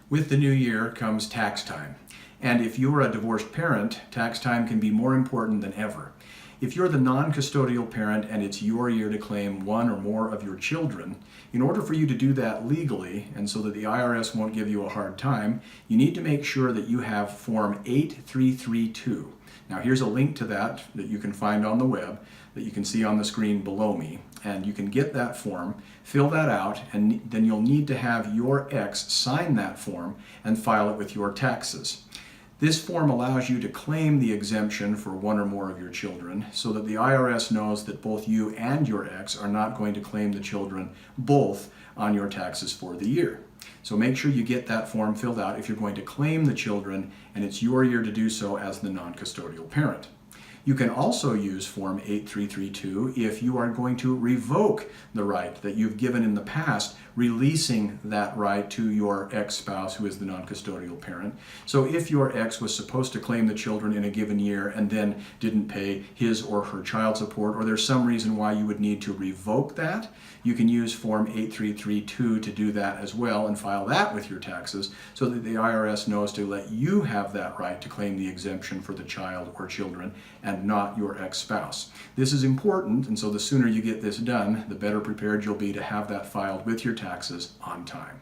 With the new year comes tax time. And if you're a divorced parent, tax time can be more important than ever. If you're the non-custodial parent and it's your year to claim one or more of your children, in order for you to do that legally and so that the IRS won't give you a hard time, you need to make sure that you have Form 8332. Now here's a link to that you can find on the web that you can see on the screen below me. And you can get that form, fill that out, and then you'll need to have your ex sign that form and file it with your taxes. This form allows you to claim the exemption for one or more of your children so that the IRS knows that both you and your ex are not going to claim the children both on your taxes for the year. So make sure you get that form filled out if you're going to claim the children and it's your year to do so as the non-custodial parent. You can also use Form 8332 if you are going to revoke the right that you've given in the past, releasing that right to your ex-spouse who is the non-custodial parent. So if your ex was supposed to claim the children in a given year and then didn't pay his or her child support, or there's some reason why you would need to revoke that, you can use Form 8332 to do that as well and file that with your taxes so that the IRS knows to let you have that right to claim the exemption for the child or children and not your ex-spouse. This is important, and so the sooner you get this done, the better prepared you'll be to have that filed with your taxes on time.